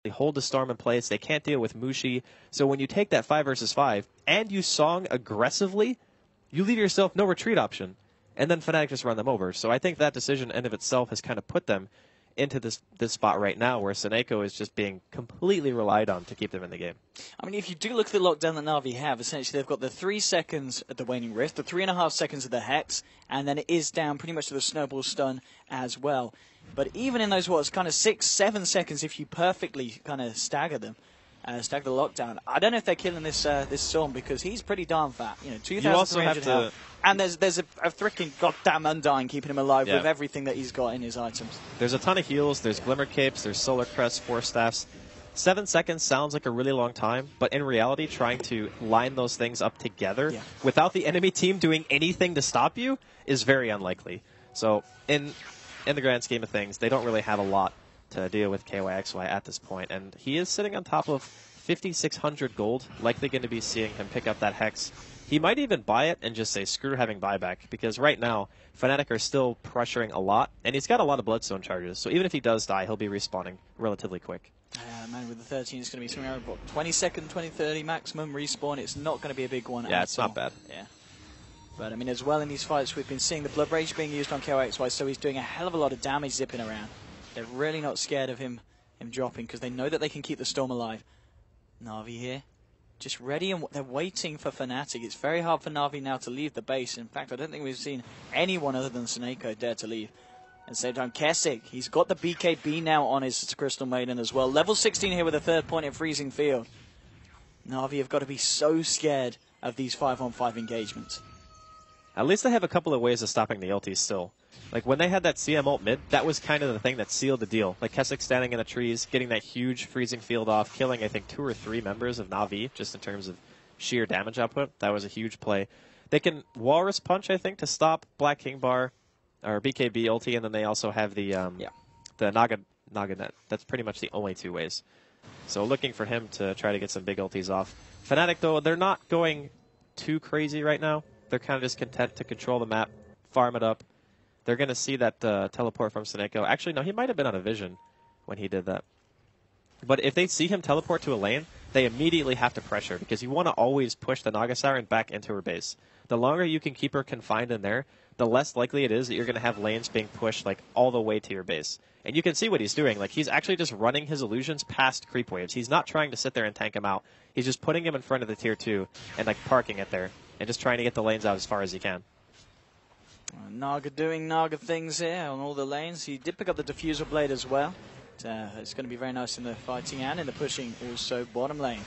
They hold the Storm in place. They can't deal with Mushi. So when you take that 5 versus 5 and you Song aggressively, you leave yourself no retreat option. And then Fnatic just run them over. So I think that decision in and of itself has kind of put them into this spot right now where Seneko is just being completely relied on to keep them in the game. I mean, if you do look at the lockdown that Na'Vi have, essentially they've got the 3 seconds at the Waning Rift, the 3.5 seconds of the Hex, and then it is down pretty much to the Snowball Stun as well. But even in those, kind of 6-7 seconds, if you perfectly kind of stagger them, stagger the lockdown, I don't know if they're killing this Storm because he's pretty darn fat. 2,300 health. And there's a freaking goddamn Undying keeping him alive with everything that he's got in his items. There's a ton of heals. There's Glimmer Capes. There's Solar Crest, Force Staffs. 7 seconds sounds like a really long time, but in reality, trying to line those things up together without the enemy team doing anything to stop you is very unlikely. So in the grand scheme of things, they don't really have a lot to deal with KYXY at this point, and he is sitting on top of 5,600 gold, likely going to be seeing him pick up that Hex. He might even buy it and just say, screw having buyback, because right now, Fnatic are still pressuring a lot, and he's got a lot of Bloodstone charges, so even if he does die, he'll be respawning relatively quick. Man, with the 13, it's going to be something around 20 second, 20, 30 maximum respawn. It's not going to be a big one. Yeah, it's not bad. Yeah. But, I mean, as well in these fights, we've been seeing the Blood Rage being used on KYXY, so he's doing a hell of a lot of damage zipping around. They're really not scared of him dropping, because they know that they can keep the Storm alive. Na'Vi here. Just ready, and they're waiting for Fnatic. It's very hard for Na'Vi now to leave the base. In fact, I don't think we've seen anyone other than Seneko dare to leave. At the same time, Kesik, he's got the BKB now on his Crystal Maiden as well. Level 16 here with a 3rd point in Freezing Field. Na'Vi have got to be so scared of these 5-on-5 engagements. At least they have a couple of ways of stopping the ultis still. Like, when they had that CM ult mid, that was kind of the thing that sealed the deal. Like, Kesik standing in the trees, getting that huge freezing field off, killing, I think, 2 or 3 members of Na'Vi, just in terms of sheer damage output. That was a huge play. They can Walrus Punch, I think, to stop Black King Bar, or BKB ulti, and then they also have the Naga Net. That's pretty much the only 2 ways. So looking for him to try to get some big ultis off. Fnatic, though, they're not going too crazy right now. They're kind of just content to control the map, farm it up. They're going to see that teleport from Seneko. Actually, no, he might have been on a vision when he did that. But if they see him teleport to a lane, they immediately have to pressure, because you want to always push the Naga Siren back into her base. The longer you can keep her confined in there, the less likely it is that you're going to have lanes being pushed like all the way to your base. And you can see what he's doing. Like, he's actually just running his illusions past creep waves. He's not trying to sit there and tank him out. He's just putting him in front of the tier 2 and like parking it there and just trying to get the lanes out as far as he can. Naga doing Naga things here on all the lanes. He did pick up the Diffuser Blade as well. It's going to be very nice in the fighting and in the pushing. Also, bottom lane.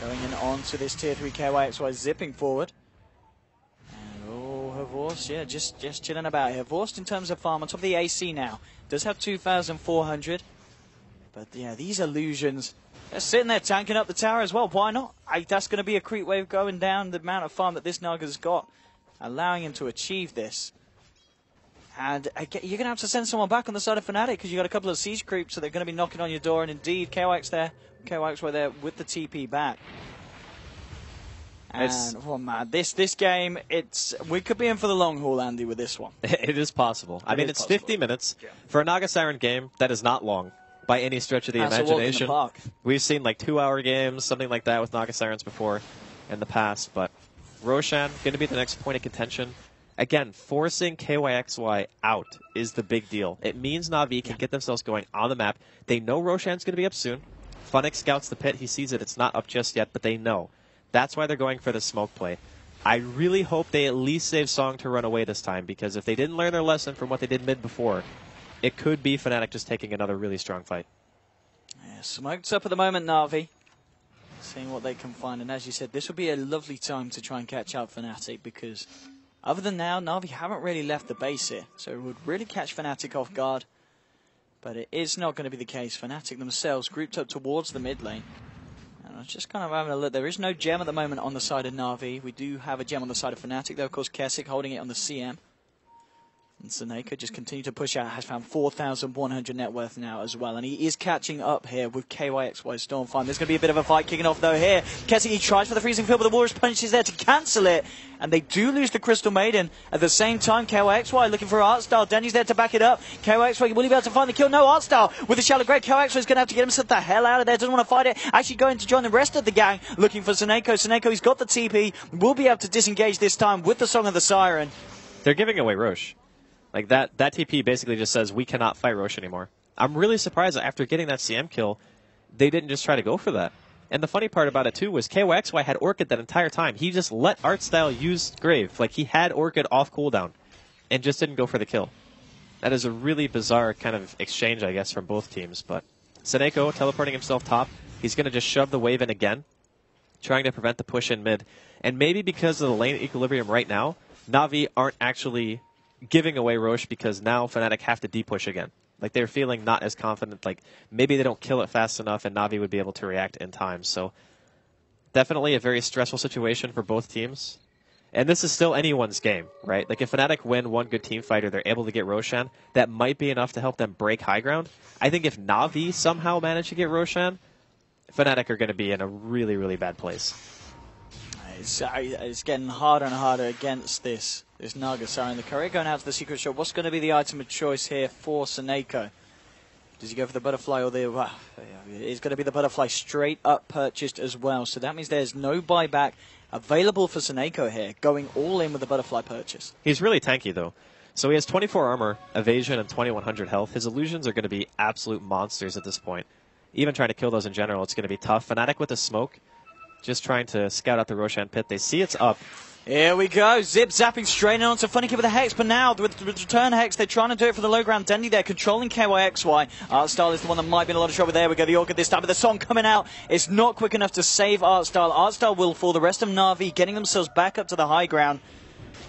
Going in on to this tier 3 KYXY, zipping forward. And Vorst, yeah, just chilling about here. Vorst, in terms of farm, on top of the AC now, does have 2,400. But yeah, these illusions, they're sitting there tanking up the tower as well. Why not? That's going to be a creep wave going down. The amount of farm that this Naga's got, allowing him to achieve this. And you're going to have to send someone back on the side of Fnatic, because you've got a couple of siege creeps, so they're going to be knocking on your door. And indeed, KYX were there with the TP back. And, oh man, this game, we could be in for the long haul, Andy, with this one. It is possible. I mean, it's 50 minutes. Yeah. For a Naga Siren game, that is not long by any stretch of the imagination. A walk in the park. We've seen like 2-hour games, something like that with Naga Sirens before in the past. But Roshan, going to be the next point of contention. Again, forcing KYXY out is the big deal. It means Na'Vi can get themselves going on the map. They know Roshan's going to be up soon. Funix scouts the pit. He sees it. It's not up just yet, but they know. That's why they're going for the smoke play. I really hope they at least save Song to run away this time, because if they didn't learn their lesson from what they did mid before, it could be Fnatic just taking another really strong fight. Yeah, smoked up at the moment, Na'Vi. Seeing what they can find. And as you said, this would be a lovely time to try and catch out Fnatic, because other than now, Na'Vi haven't really left the base here. So it would really catch Fnatic off guard. But it is not going to be the case. Fnatic themselves grouped up towards the mid lane. And I was just kind of having a look. There is no gem at the moment on the side of Na'Vi. We do have a gem on the side of Fnatic, though. Of course, Kesik holding it on the CM. And Seneko just continued to push out, has found 4,100 net worth now as well. And he is catching up here with KYXY Stormfire. There's going to be a bit of a fight kicking off though here. Kessie, he tries for the freezing field, but the Walrus Punch is there to cancel it. And they do lose the Crystal Maiden. At the same time, KYXY looking for Artstyle. Denny's there to back it up. KYXY, will he be able to find the kill? No, Artstyle with the Shallow Grave. KYXY is going to have to get himself the hell out of there. Doesn't want to fight it. Actually going to join the rest of the gang looking for Seneko. Seneko, he's got the TP. Will be able to disengage this time with the Song of the Siren. They're giving away Roche. Like that TP basically just says we cannot fight Roche anymore. I'm really surprised that after getting that CM kill, they didn't just try to go for that. And the funny part about it too was KYXY had Orchid that entire time. He just let Artstyle use Grave. Like he had Orchid off cooldown and just didn't go for the kill. That is a really bizarre kind of exchange, I guess, from both teams. But Seneko teleporting himself top. He's going to just shove the wave in again, trying to prevent the push in mid. And maybe because of the lane equilibrium right now, Na'Vi aren't actually giving away Roche because now Fnatic have to de-push again. Like they're feeling not as confident, like maybe they don't kill it fast enough and Na'Vi would be able to react in time. So definitely a very stressful situation for both teams. And this is still anyone's game, right? Like if Fnatic win one good team fight or they're able to get Roshan, that might be enough to help them break high ground. I think if Na'Vi somehow manage to get Roshan, Fnatic are going to be in a really, really bad place. It's getting harder and harder against this Naga Siren. The courier going out to the secret shop. What's going to be the item of choice here for Seneko? Does he go for the butterfly or the... it's going to be the butterfly straight up purchased as well. So that means there's no buyback available for Seneko here, going all in with the butterfly purchase. He's really tanky though. So he has 24 armor, evasion, and 2100 health. His illusions are going to be absolute monsters at this point. Even trying to kill those in general, it's going to be tough. Fnatic with the smoke. Just trying to scout out the Roshan pit. They see it's up. Here we go. Zip zapping straight in onto Funny Kid with a Hex, but now with the return Hex, they're trying to do it for the low ground. Dendy there controlling KYXY. Artstyle is the one that might be in a lot of trouble. There we go. The Orchid this time, but the Song coming out. It's not quick enough to save Artstyle. Artstyle will fall. The rest of Na'Vi getting themselves back up to the high ground.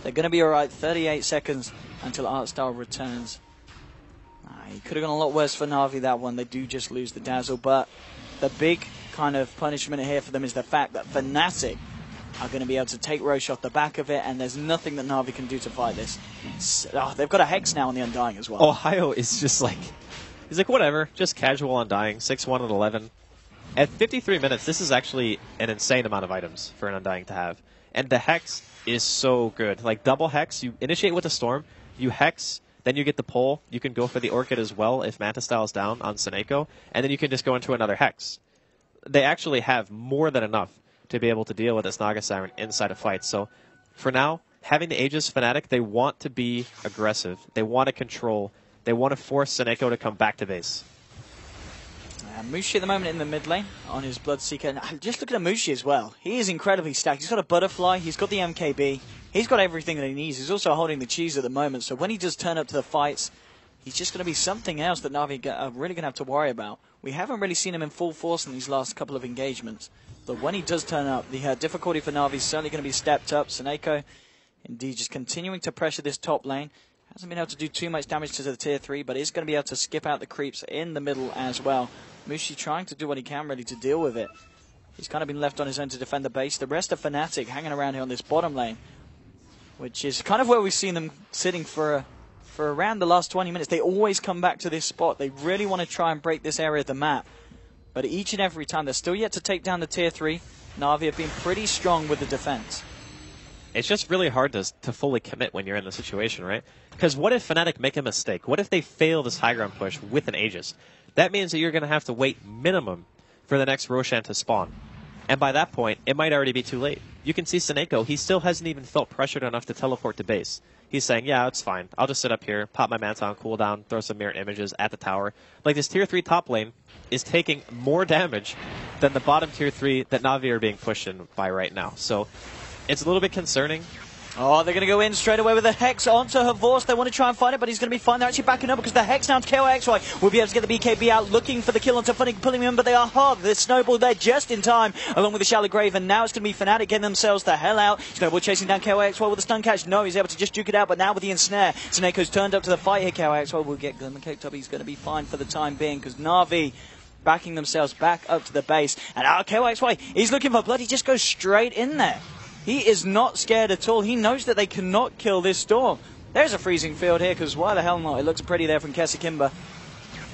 They're going to be alright. 38 seconds until Artstyle returns. He could have gone a lot worse for Na'Vi that one. They do just lose the Dazzle, but the big kind of punishment here for them is the fact that Fnatic are going to be able to take Roche off the back of it, and there's nothing that Na'Vi can do to fight this. They've got a Hex now on the Undying as well. Ohio is just like, he's like, whatever, just casual Undying, 6-1 and 11. At 53 minutes, this is actually an insane amount of items for an Undying to have. And the Hex is so good. Like double Hex, you initiate with a Storm, you Hex, then you get the pull. You can go for the Orchid as well if Manta Style is down on Seneko, and then you can just go into another Hex. They actually have more than enough to be able to deal with this Naga Siren inside a fight. So for now, having the Aegis Fnatic, they want to be aggressive. They want to control. They want to force Seneko to come back to base. Mushi at the moment in the mid lane on his Bloodseeker. And just look at Mushi as well. He is incredibly stacked. He's got a Butterfly. He's got the MKB. He's got everything that he needs. He's also holding the cheese at the moment. So when he does turn up to the fights, he's just going to be something else that Na'Vi are really going to have to worry about. We haven't really seen him in full force in these last couple of engagements. But when he does turn up, the difficulty for Na'Vi is certainly going to be stepped up. Seneko, indeed, just continuing to pressure this top lane. Hasn't been able to do too much damage to the tier 3, but is going to be able to skip out the creeps in the middle as well. Mushi trying to do what he can really to deal with it. He's kind of been left on his own to defend the base. The rest of Fnatic hanging around here on this bottom lane, which is kind of where we've seen them sitting for around the last 20 minutes. They always come back to this spot. They really want to try and break this area of the map. But each and every time, they're still yet to take down the tier 3. Na'Vi have been pretty strong with the defense. It's just really hard to fully commit when you're in the situation, right? Because what if Fnatic make a mistake? What if they fail this high ground push with an Aegis? That means that you're going to have to wait minimum for the next Roshan to spawn. And by that point, it might already be too late. You can see Seneko, he still hasn't even felt pressured enough to teleport to base. He's saying, yeah, it's fine. I'll just sit up here, pop my Manta on cooldown, throw some mirror images at the tower. Like, this tier 3 top lane is taking more damage than the bottom tier 3 that Na'Vi are being pushed in by right now. So it's a little bit concerning. Oh, they're going to go in straight away with the Hex onto Havors. They want to try and find it, but he's going to be fine. They're actually backing up because the Hex now to KYXY will be able to get the BKB out, looking for the kill onto Funny, pulling him in, but they are hard. The Snowball there just in time, along with the Shallow Grave, and now it's going to be Fnatic getting themselves the hell out. Snowball chasing down KYXY with the stun catch. No, he's able to just duke it out, but now with the ensnare, Seneko's turned up to the fight here. KYXY will get Glimmer Cake Top. He's going to be fine for the time being because Na'Vi backing themselves back up to the base. And KYXY, he's looking for blood. He just goes straight in there. He is not scared at all. He knows that they cannot kill this Storm. There's a freezing field here, because why the hell not? It looks pretty there from Kesikimba.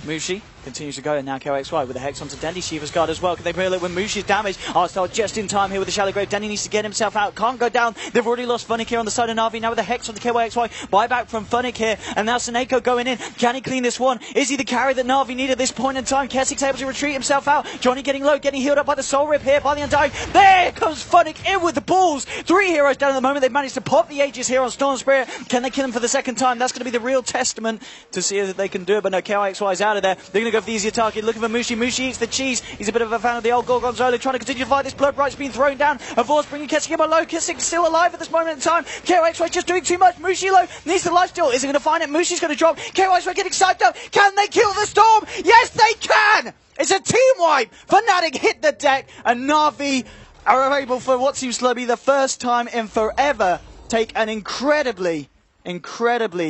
Mushi continues to go, and now KOXY with the Hex onto Dendy. Shiva's guard as well. Can they reel it with Mushi's damage? Arstal just in time here with the Shallow Grave. Dendy needs to get himself out. Can't go down. They've already lost Funnick here on the side of Na'Vi. Now with the Hex onto KOXY. Buyback from Funnick here. And now Seneko going in. Can he clean this one? Is he the carry that Na'Vi needed at this point in time? Kesik's able to retreat himself out. Johnny getting low, getting healed up by the Soul Rip here by the Undying. There comes Funnick in with the balls. 3 heroes down at the moment. They've managed to pop the Aegis here on Storm Spirit. Can they kill him for the second time? That's going to be the real testament to see if they can do it. But no, KOXY is out of there. They're going to go for the easier target. Looking for Mushi. Mushi eats the cheese. He's a bit of a fan of the old Gorgonzola, trying to continue to fight this. Blood Bright's been thrown down. Avor's bringing Kesikimba low. Kesik still alive at this moment in time. KOXY just doing too much. Mushi low. Needs the life steal. Isn't going to find it. Mushi's going to drop. KOXY getting psyched up. Can they kill the Storm? Yes, they can! It's a team wipe. Fnatic hit the deck, and Na'Vi are able, for what seems to be the first time in forever, take an incredibly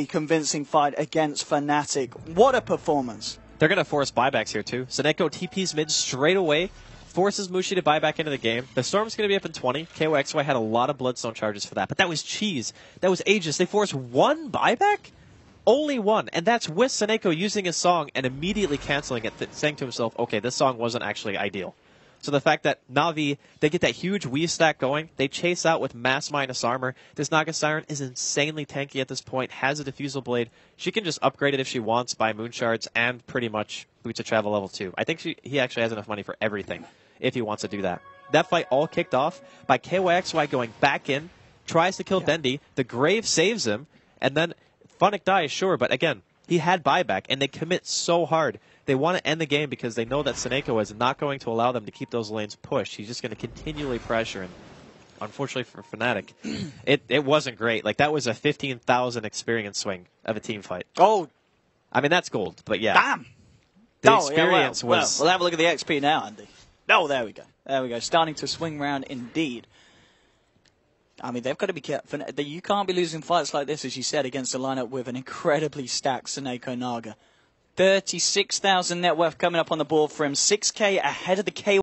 convincing fight against Fnatic. What a performance. They're going to force buybacks here, too. Seneko TP's mid straight away, forces Mushi to buy back into the game. The Storm's going to be up in 20. KOXY had a lot of Bloodstone charges for that, but that was cheese. That was Aegis. They forced one buyback? Only one. And that's with Seneko using his song and immediately canceling it, saying to himself, okay, this song wasn't actually ideal. So the fact that Na'Vi, they get that huge weave stack going, they chase out with mass minus armor. This Naga Siren is insanely tanky at this point, has a diffusal blade. She can just upgrade it if she wants, buy moon shards, and pretty much Boots of Travel level 2. I think he actually has enough money for everything if he wants to do that. That fight all kicked off by KYXY going back in, tries to kill Dendy, the Grave saves him, and then Funnick dies, sure, but again, he had buyback, and they commit so hard. They want to end the game because they know that Seneko is not going to allow them to keep those lanes pushed. He's just going to continually pressure, and unfortunately for Fnatic, it wasn't great. Like, that was a 15,000 experience swing of a team fight. Oh. I mean, that's gold, but yeah. Damn. The experience was... Well, we'll have a look at the XP now, Andy. Oh, there we go. There we go. Starting to swing round indeed. I mean, they've got to be careful. You can't be losing fights like this, as you said, against a lineup with an incredibly stacked Seneko Naga. 36,000 net worth coming up on the board for him. 6K ahead of the K